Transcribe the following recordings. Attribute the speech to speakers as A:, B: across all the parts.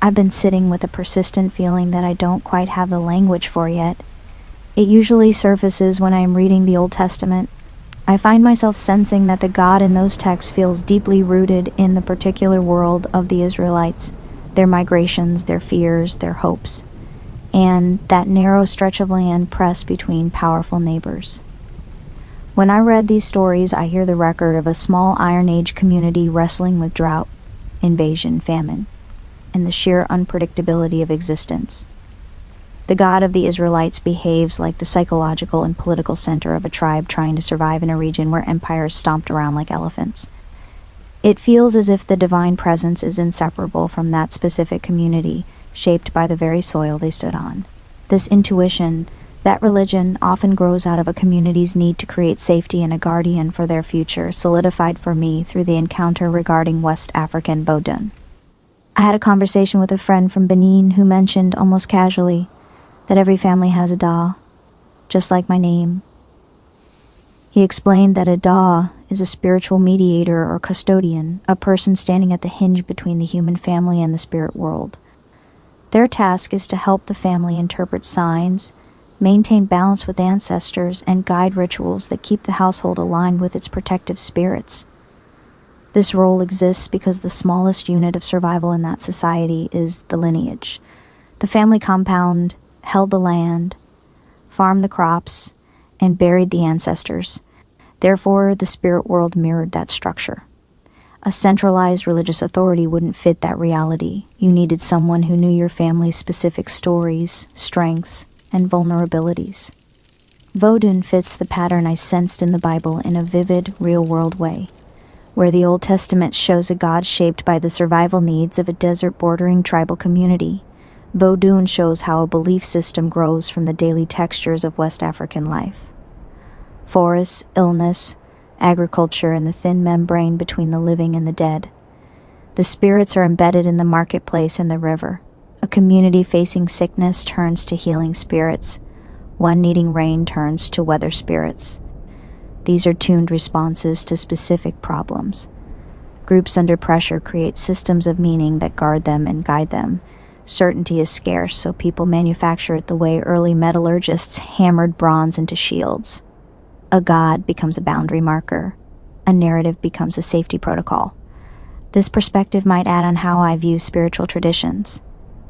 A: I've been sitting with a persistent feeling that I don't quite have the language for yet. It usually surfaces when I am reading the Old Testament. I find myself sensing that the God in those texts feels deeply rooted in the particular world of the Israelites, their migrations, their fears, their hopes, and that narrow stretch of land pressed between powerful neighbors. When I read these stories, I hear the record of a small Iron Age community wrestling with drought, invasion, famine, and the sheer unpredictability of existence. The God of the Israelites behaves like the psychological and political center of a tribe trying to survive in a region where empires stomped around like elephants. It feels as if the divine presence is inseparable from that specific community, shaped by the very soil they stood on. This intuition, that religion often grows out of a community's need to create safety and a guardian for their future, solidified for me through the encounter regarding West African Vodun. I had a conversation with a friend from Benin who mentioned, almost casually, that every family has a Da, just like my name. He explained that a Da is a spiritual mediator or custodian, a person standing at the hinge between the human family and the spirit world. Their task is to help the family interpret signs, maintain balance with ancestors, and guide rituals that keep the household aligned with its protective spirits. This role exists because the smallest unit of survival in that society is the lineage. The family compound held the land, farmed the crops, and buried the ancestors. Therefore, the spirit world mirrored that structure. A centralized religious authority wouldn't fit that reality. You needed someone who knew your family's specific stories, strengths, and vulnerabilities. Vodun fits the pattern I sensed in the Bible in a vivid, real-world way, where the Old Testament shows a God shaped by the survival needs of a desert-bordering tribal community. Vodun shows how a belief system grows from the daily textures of West African life. Forests, illness, agriculture, and the thin membrane between the living and the dead. The spirits are embedded in the marketplace and the river. A community facing sickness turns to healing spirits. One needing rain turns to weather spirits. These are tuned responses to specific problems. Groups under pressure create systems of meaning that guard them and guide them. Certainty is scarce, so people manufacture it the way early metallurgists hammered bronze into shields. A god becomes a boundary marker. A narrative becomes a safety protocol. This perspective might add on how I view spiritual traditions.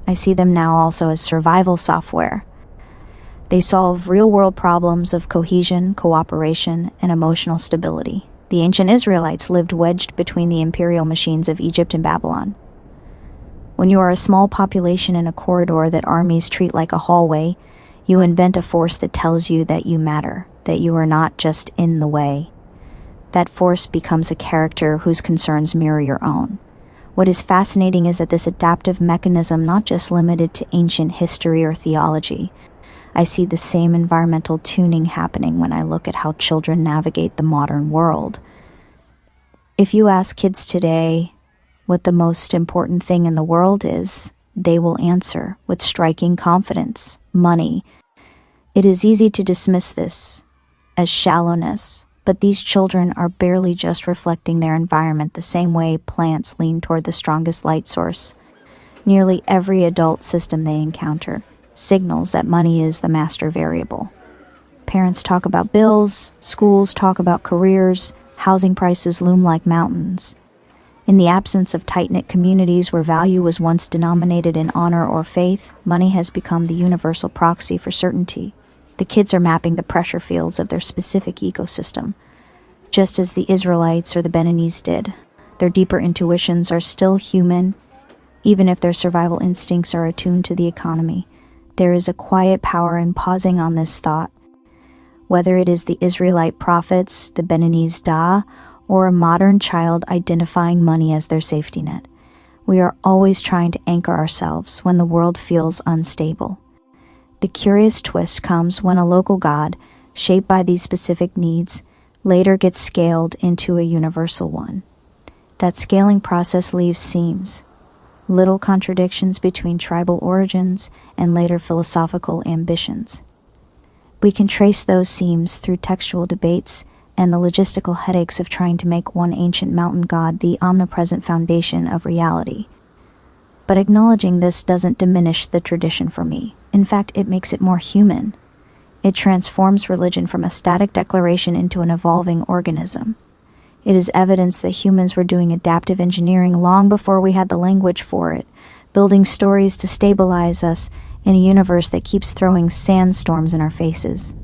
A: I see them now also as survival software. They solve real-world problems of cohesion, cooperation, and emotional stability. The ancient Israelites lived wedged between the imperial machines of Egypt and Babylon. When you are a small population in a corridor that armies treat like a hallway, you invent a force that tells you that you matter, that you are not just in the way. That force becomes a character whose concerns mirror your own. What is fascinating is that this adaptive mechanism not just limited to ancient history or theology. I see the same environmental tuning happening when I look at how children navigate the modern world. If you ask kids today what the most important thing in the world is, they will answer with striking confidence: money. It is easy to dismiss this as shallowness, but these children are barely just reflecting their environment the same way plants lean toward the strongest light source. Nearly every adult system they encounter signals that money is the master variable. Parents talk about bills, schools talk about careers, housing prices loom like mountains. In the absence of tight-knit communities where value was once denominated in honor or faith, money has become the universal proxy for certainty. The kids are mapping the pressure fields of their specific ecosystem, just as the Israelites or the Beninese did. Their deeper intuitions are still human, even if their survival instincts are attuned to the economy. There is a quiet power in pausing on this thought. Whether it is the Israelite prophets, the Beninese Da, or a modern child identifying money as their safety net, we are always trying to anchor ourselves when the world feels unstable. The curious twist comes when a local god, shaped by these specific needs, later gets scaled into a universal one. That scaling process leaves seams, little contradictions between tribal origins and later philosophical ambitions. We can trace those seams through textual debates and the logistical headaches of trying to make one ancient mountain god the omnipresent foundation of reality. But acknowledging this doesn't diminish the tradition for me. In fact, it makes it more human. It transforms religion from a static declaration into an evolving organism. It is evidence that humans were doing adaptive engineering long before we had the language for it, building stories to stabilize us in a universe that keeps throwing sandstorms in our faces.